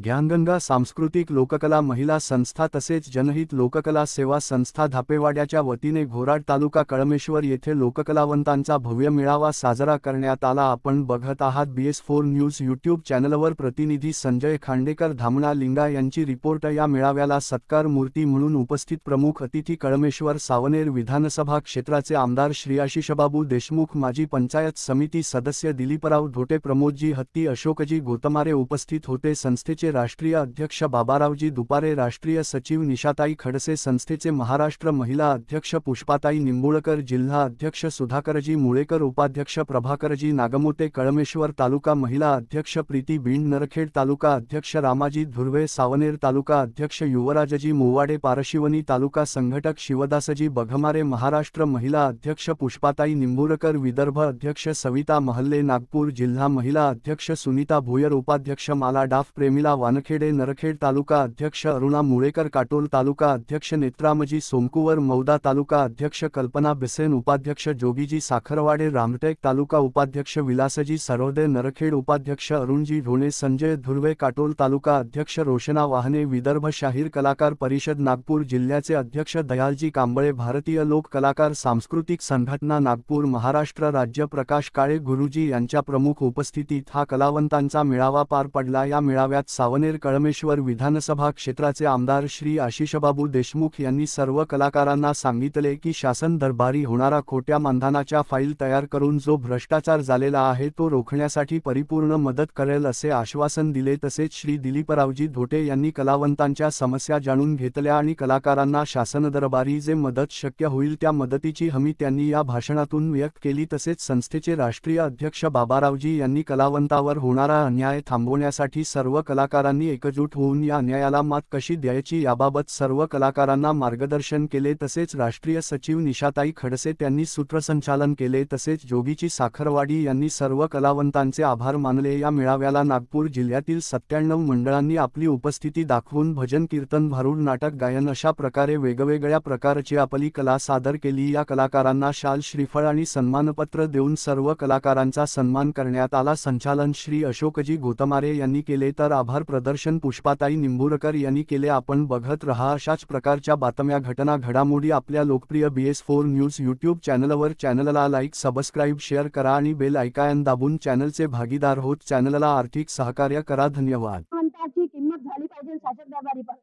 ज्ञानगंगा सांस्कृतिक लोककला महिला संस्था तसेच जनहित लोककला सेवा संस्था धापेवाड्याच्या वतीने घोराड तालुका कळमेश्वर येथे लोककलावंतांचा भव्य मेळावा साजरा करण्यात आला। आपण बघत आहात BS4 न्यूज यूट्यूब चॅनलवर। प्रतिनिधी संजय खांडेकर धामणा लिंगा यांची रिपोर्ट। या मेळाव्याला सत्कार मूर्ती म्हणून उपस्थित प्रमुख अतिथी कळमेश्वर सावनेर विधानसभा क्षेत्राचे आमदार श्री आशिषबाबू देशमुख, माजी पंचायत समिती सदस्य दिलीपराव धोटे, प्रमोदजी हत्ती, अशोकजी गोतमारे उपस्थित होते। संस्थेचे राष्ट्रीय अध्यक्ष बाबारावजी दुपारे, राष्ट्रीय सचिव निशाताई खडसे, संस्थेचे महाराष्ट्र महिला अध्यक्ष पुष्पाताई निंबुळकर, जिल्हा अध्यक्ष सुधाकरजी मुळेकर, उपाध्यक्ष प्रभाकरजी नागमोते, कळमेश्वर तालुका महिला अध्यक्ष प्रीती बिंड, नरखेड तालुका अध्यक्ष रामाजी धुर्वे, सावनेर तालुका अध्यक्ष युवराजजी मोवाडे, पारशिवनी तालुका संघटक शिवदासजी बघमारे, महाराष्ट्र महिला अध्यक्ष पुष्पाताई निंबुळकर, विदर्भ अध्यक्ष सविता महल्ले, नागपूर जिल्हा महिला अध्यक्ष सुनीता भोयर, उपाध्यक्ष माला डाफ, प्रेमिला वानखेडे, नरखेड तालुका अध्यक्ष अरुणा मुळेकर, काटोल तालुका अध्यक्ष नेत्रामजी सोमकुवर, मौदा तालुका अध्यक्ष कल्पना बेसेन, उपाध्यक्ष जोगीजी साखरवाडे, रामटेक तालुका उपाध्यक्ष विलासजी सरोदे, नरखेड उपाध्यक्ष अरुणजी ढोणे, संजय धुर्वे, काटोल तालुका अध्यक्ष रोशना वाहने, विदर्भ शाहीर कलाकार परिषद नागपूर जिल्ह्याचे अध्यक्ष दयालजी कांबळे, भारतीय लोक कलाकार सांस्कृतिक संघटना नागपूर महाराष्ट्र राज्य प्रकाश काळे गुरुजी यांच्या प्रमुख उपस्थितीत हा कलावंतांचा मेळावा पार पडला। या मेळाव्यात सावनेर कळमेश्वर विधानसभा क्षेत्राचे आमदार श्री आशिषबाबू देशमुख यांनी सर्व कलाकारांना सांगितले की शासन दरबारी होणारा खोट्या मानधनाच्या फाईल तयार करून जो भ्रष्टाचार झालेला आहे तो रोखण्यासाठी परिपूर्ण मदत करेल असे आश्वासन दिले। तसेच श्री दिलीपरावजी धोटे यांनी कलावंतांच्या समस्या जाणून घेतल्या आणि कलाकारांना शासन दरबारी जे मदत शक्य होईल त्या मदतीची हमी त्यांनी या भाषणातून व्यक्त केली। तसेच संस्थेचे राष्ट्रीय अध्यक्ष बाबारावजी यांनी कलावंतावर होणारा अन्याय थांबवण्यासाठी सर्व कलाकारांनी एकजूट होऊन या अन्यायाला मात कशी द्यायची याबाबत सर्व कलाकारांना मार्गदर्शन केले। तसेच राष्ट्रीय सचिव निशाताई खडसे त्यांनी सूत्रसंचालन केले। तसेच जोगीची साखरवाडी यांनी सर्व कलावंतांचे आभार मानले। या मेळाव्याला नागपूर जिल्ह्यातील 97 मंडळांनी आपली उपस्थिती दाखवून भजन, कीर्तन, भारुड, नाटक, गायन अशा प्रकारे वेगवेगळ्या प्रकारची आपली कला सादर केली। या कलाकारांना शाल, श्रीफळ आणि सन्मानपत्र देऊन सर्व कलाकारांचा सन्मान करण्यात आला। संचालन श्री अशोकजी गोतमारे यांनी केले तर आभार प्रदर्शन पुष्पाताई निंबुळकर यांनी केले। आपण बघत रहा अशाच प्रकारच्या बातम्या, घटना, घडामोडी आपल्या लोकप्रिय BS4 न्यूज यूट्यूब चॅनलवर। चॅनलला लाईक, सबस्क्राईब, शेअर करा आणि बेल आयकॉन दाबून चॅनलचे भागीदार होत चॅनलला आर्थिक सहकार्य करा। धन्यवाद। किंमत झाली पाहिजे शासन दरबारी पण।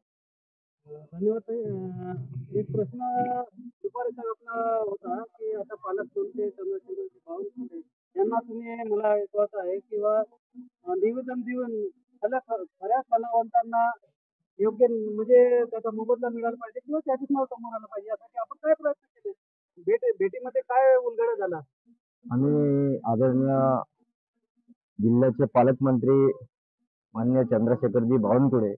धन्यवाद। एक प्रश्न दुपारचा आपला होता की आता पालकमंत्री चंद्रशेखर बावनकुळे यांना तुम्ही, मला विश्वास आहे किंवा निवेदन देऊन खऱ्या कलावंतांना योग्य म्हणजे त्याचा मोबदला मिळाला पाहिजे किंवा त्याचीच नाव समोर आलं पाहिजे यासाठी आपण काय प्रयत्न केले? भेटीमध्ये काय उलगडा झाला? आम्ही आदरणीय जिल्ह्याचे पालकमंत्री माननीय चंद्रशेखरजी बावनकुळे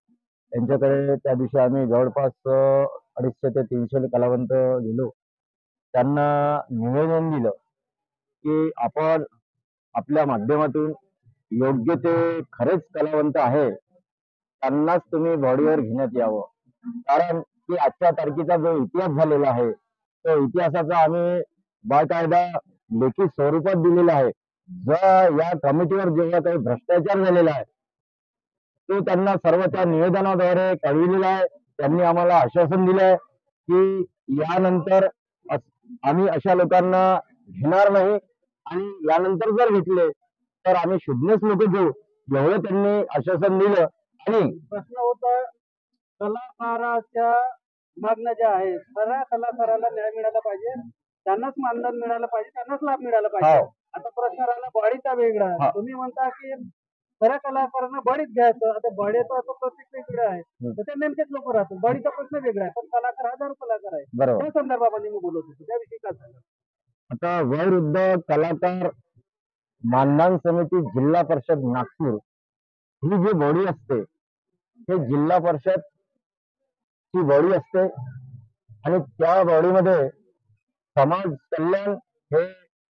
यांच्याकडे त्या दिवशी आम्ही जवळपास 250 ते 300 कलावंत गेलो। त्यांना निवेदन दिलं की आपण आपल्या माध्यमातून योग्य ते खरेच कलावंत आहे त्यांनाच तुम्ही बॉडीवर घेण्यात यावं। कारण की आजच्या तारखेचा जो इतिहास झालेला आहे तो इतिहासाचा आम्ही बाकायदा लेखी स्वरूपात दिलेला आहे। या कमिटीवर जेव्हा काही भ्रष्टाचार झालेला आहे तो त्यांना सर्व त्या निवेदनाद्वारे कळविलेला आहे। त्यांनी आम्हाला आश्वासन दिलं आहे की यानंतर आम्ही अशा लोकांना घेणार नाही आणि यानंतर जर घेतले तर आम्ही शुद्धनेच लोक घेऊ, एवढं त्यांनी आश्वासन दिलं। आणि प्रश्न होता कलाकाराच्या मागण्या ज्या आहेत, खऱ्या कलाकाराला न्याय मिळाला पाहिजे, त्यांनाच मानधन मिळालं पाहिजे, त्यांनाच लाभ मिळाला पाहिजे। आता प्रश्न राहिला बॉडीचा वेगळा। तुम्ही म्हणता की खऱ्या कलाकारांना बळीच घ्यायचं। आता बळीचा आता प्रत्येक वेगळं आहे, तर ते नेमकेच लोक राहतात। बळीचा प्रश्न वेगळा आहे, पण कलाकार हजारो कलाकार आहे। त्या संदर्भात मी बोलत होतो, त्याविषयी काय सांगा? आता वयोवृद्ध कलाकार मानधन समिती जिल्हा परिषद नागपूर ही जी बॉडी असते हे जिल्हा परिषद ची बॉडी असते आणि त्या बॉडीमध्ये समाज कल्याण हे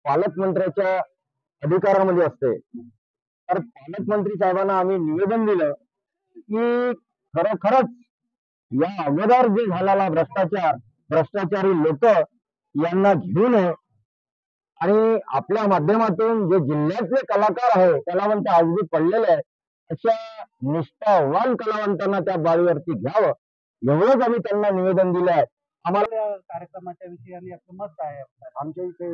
पालकमंत्र्याच्या अधिकारामध्ये असते। तर पालकमंत्री साहेबांना आम्ही निवेदन दिलं की खरोखरच या अगोदर जे झालेला भ्रष्टाचारी लोक यांना घेऊ नये आणि आपल्या माध्यमातून जे जिल्ह्यातले कलाकार आहे, कलावंत आज बी पडलेले आहे अशा निष्ठावान कलावंतांना त्या बाळीवरती घ्यावं, एवढंच आम्ही त्यांना निवेदन दिलं आहे. आम्हाला या कार्यक्रमाच्या विषयी आणि आपलं मत काय आहे? आमच्या इथे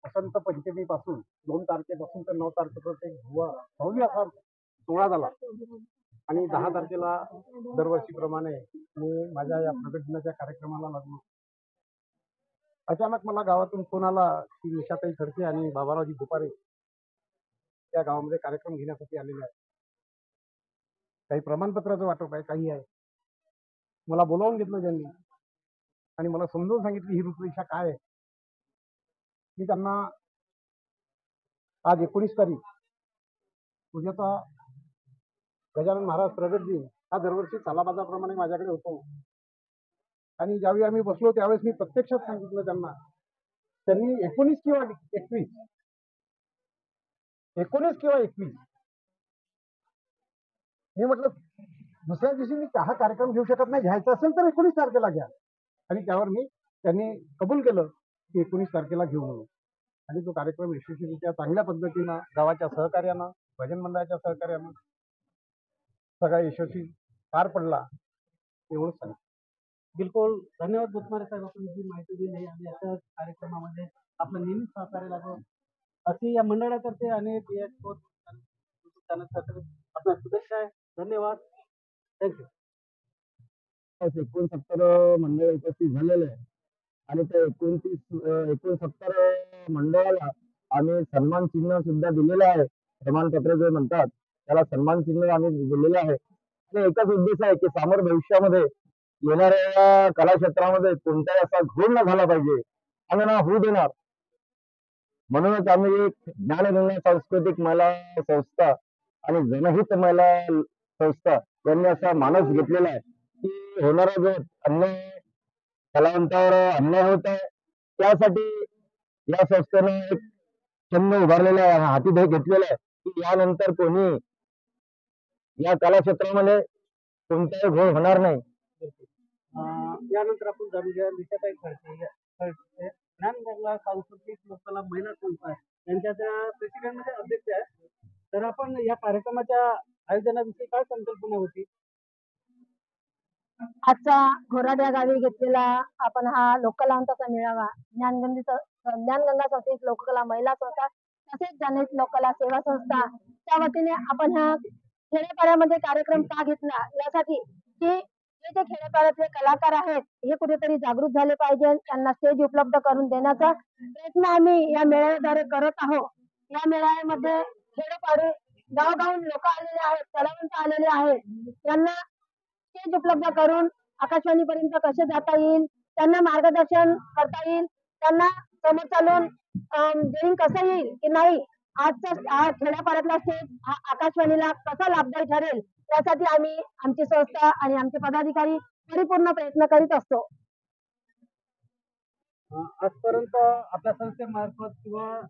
वसंत पंचमी पासून 2 तारखेपासून तर 9 तारखेपर्यंत एक भव्य असा सोहळा झाला आणि 10 तारखेला दरवर्षीप्रमाणे मी माझ्या या प्रगट दिनाच्या कार्यक्रमाला लागलो. अचानक मला गावातून फोन आला की निशाताई खडसे आणि बाबारावजी दुपारे त्या गावामध्ये कार्यक्रम घेण्यासाठी आलेले आहेत. काही प्रमाणपत्राचं वाटप आहे, काही आहे. मला बोलावून घेतलं त्यांनी आणि मला समजून सांगितली ही रूपरेषा काय आहे. मी त्यांना आज 19 तारीख पूज्यता गजानन महाराज प्रगट दिन हा दरवर्षी सालाबाजाप्रमाणे माझ्याकडे होतो आणि ज्यावेळी आम्ही बसलो त्यावेळेस मी प्रत्यक्षात सांगितलं त्यांना. त्यांनी 19 किंवा 21 मी म्हटलं दुसऱ्या दिवशी मी हा कार्यक्रम घेऊ शकत नाही, घ्यायचा असेल तर 19 तारखेला घ्या. आणि त्यावर त्यांनी कबूल केलं की 19 तारखेला घेऊ म्हणून. आणि तो कार्यक्रम यशस्वीरित्या चांगल्या पद्धतीनं गावाच्या सहकार्यानं, भजन मंडळाच्या सहकार्यानं सगळा यशस्वी पार पडला, एवढंच सांग. बिलकुल धन्यवाद बुचमारे साहेब, आपण जी माहिती दिली आणि अशा कार्यक्रमामध्ये आपलं नेहमीच सहकार्य लागेल अशी या मंडळातर्फे आणि आपल्या शुभेच्छा आहे. धन्यवाद, थँक्यू. 69 मंडळ उपस्थित झालेले आहे आणि त्या 69 मंडळाला आम्ही सन्मान चिन्ह सुद्धा दिलेलं आहे. प्रमाणपत्र जे म्हणतात त्याला सन्मान चिन्ह आम्ही दिलेलं आहे. आणि एकच उद्देश आहे की समोर भविष्यामध्ये येणाऱ्या कला क्षेत्रामध्ये कोणताही असा घोळ न झाला पाहिजे आणि ना होऊ देणार. म्हणूनच आम्ही एक ज्ञानगंगा सांस्कृतिक महिला संस्था आणि जनहित महिला संस्था यांनी असा मानस घेतलेला आहे की होणारा जो अन्याय कलावंतावर अन्याय होत आहे त्यासाठी या संस्थेने एक चिन्ह उभारलेलं आहे, हाती घेतलेलं आहे की यानंतर कोणी या कला क्षेत्रामध्ये कोणताही घोळ होणार नाही. यानंतर आपण जाणून घ्या निशाताई खडसे ज्ञानगंगा सांस्कृतिक लोककला महिला संस्था यांच्या त्या प्रेसिडेंट मध्ये अध्यक्ष आहे. तर आपण या कार्यक्रमाच्या आयोजनाविषयी काय संकल्पना होती? आजचा घोराड या गावी घेतलेला आपण हा लोककलावंताचा मेळावा ज्ञानगंगा संस्कृत लोककला महिला संस्था तसेच जनहित लोककला सेवा संस्था त्या वतीने आपण ह्या खेड्यापाड्यामध्ये कार्यक्रम का घेतला यासाठी की हे जे खेड्यापाड्यातले कलाकार आहेत हे कुठेतरी जागृत झाले पाहिजे, त्यांना स्टेज उपलब्ध करून देण्याचा प्रयत्न आम्ही या मेळाव्याद्वारे करत आहोत. या मेळाव्यामध्ये खेड्यापाडे गावगावून लोक आलेले आहेत, कलावंत आलेले आहेत. त्यांना स्टेज उपलब्ध करून आकाशवाणीपर्यंत कसे जाता येईल, त्यांना मार्गदर्शन करता येईल, त्यांना समोर चालून डेअरिंग कसं येईल की नाही, आजचा खेड्यापाड्यातला स्टेज हा आकाशवाणीला कसा लाभदायी ठरेल यासाठी आम्ही आमची संस्था आणि आमचे पदाधिकारी परिपूर्ण प्रयत्न करीत असतो. आजपर्यंत आपल्या संस्थेमार्फत किंवा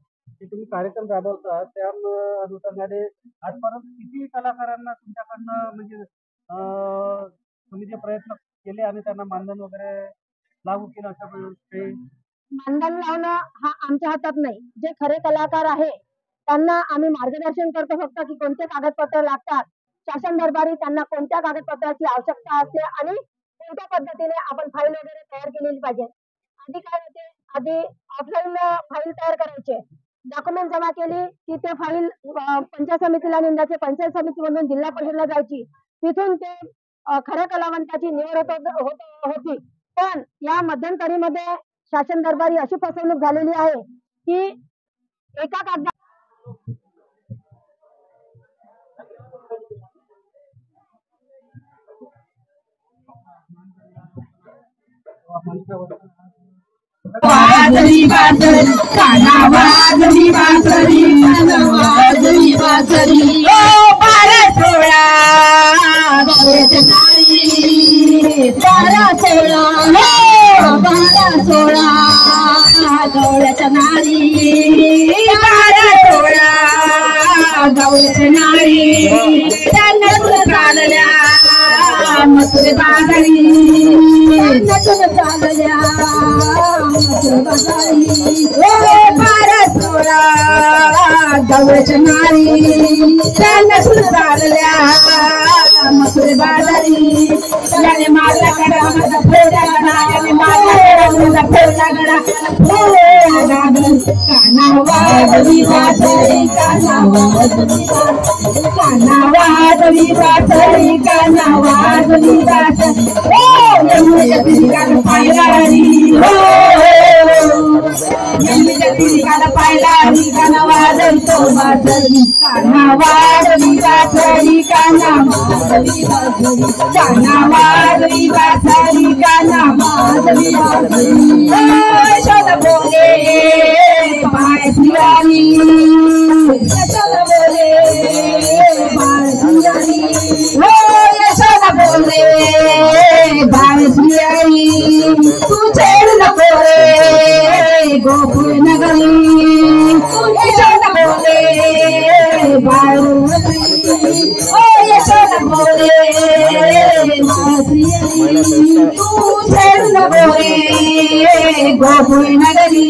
जे तुम्ही कार्यक्रम राबवता त्या अनुषंगाने आजपर्यंत किती कलाकारांना तुमच्याकडनं म्हणजे तुम्ही जे प्रयत्न केले आणि त्यांना मानधन वगैरे लागू केलं अशा काही? मानधन लावणं हा आमच्या हातात नाही. जे खरे कलाकार आहे त्यांना आम्ही मार्गदर्शन करतो फक्त की कोणते कागदपत्र लागतात, शासन दरबारी त्यांना कोणत्या कागदपत्राची आवश्यकता असते आणि कोणत्या पद्धतीने आपण फाईल वगैरे तयार केलेली पाहिजे. आधी काय होते, आधी ऑफलाईन फाईल तयार करायचे, डॉक्युमेंट जमा केली की ते फाईल पंचायत समितीला नेंदायचे, पंचायत समितीमधून जिल्हा परिषदला जायची, तिथून ते खऱ्या कलावंताची निवड होती. पण या मध्यंतरीमध्ये शासन दरबारी अशी फसवणूक झालेली आहे की एका कागदा वाजली बासरी काना वाजली बासरी वाजली बासरी ओ बारा सोळा गवळ्याच्या नारी, बारा सोळा हो बारा सोळा गवळ्याच्या नारी, बारा सोळा गवळ्याच्या नारी, त्यांना चालल्या मथुरे बाजारी, नटून चालल्या मथुरे बाजारी, ओ बारा सोळा गवळ्याच्या वचनारी त्यांना सुधारल्या मथुरे बाजारी याने मारला कडा माझा फोडा गडा याने मारला कडा माझा फोडा गडा काना वाजवी वाजवी काना वाजवी काना वाजवी वाजवी काना वाजवी वाजवी ओ यमुनेच्या तिरिकाला पायला हरी हो यमुनेच्या तिरिकाला पायला हरी काना वाजवतो वाजवी काना वाजवी वाजवी काना वाजवी वाजवी काना वाजवी वाजवी काना वाजवी वाजवी यशोदा बोले पाय श्रीरामी यशोदा बोले पाय श्रीरामी हो यशोदा बोले पाय श्रीरामी तू छेड नको रे गोकुळ नगरी यशोदा बोले पाय ओ यशोदा बोले पाय श्रीरामी तू छेड नको रे गोकुळ नगरी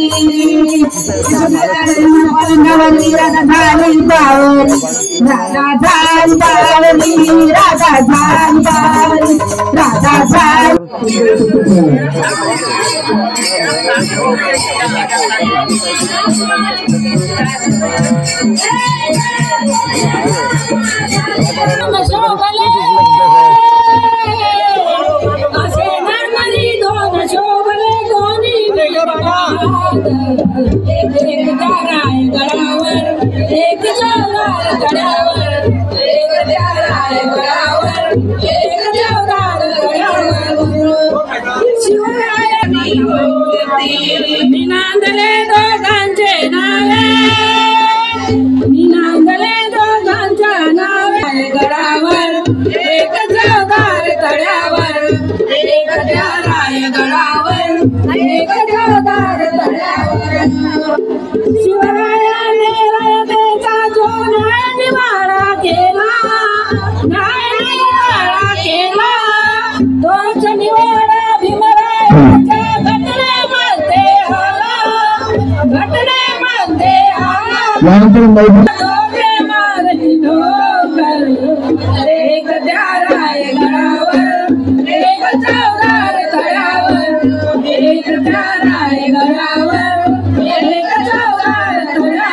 नवरी राधा झाली बावली राधा झाली बावली राधा झाली बावली राधा झाली एक जाराय गडावर एक जाराय गडावर एक जाराय गडावर एक जाराय गडावर शिवरायांनी निनांदले दोघांचे नावे निनांदले दोघांच्या नावे गडावर एक जाराय गडावर एक जाराय गडावर एक जाराय शिवरायाने रयतेचा जो निवाडा केला तोच निवाडा भीमरायाच्या घटनेमध्ये दोघे मारली डोकर एक जाराय गडावर एक जाराय गडावर एक जाराय गडावर तुला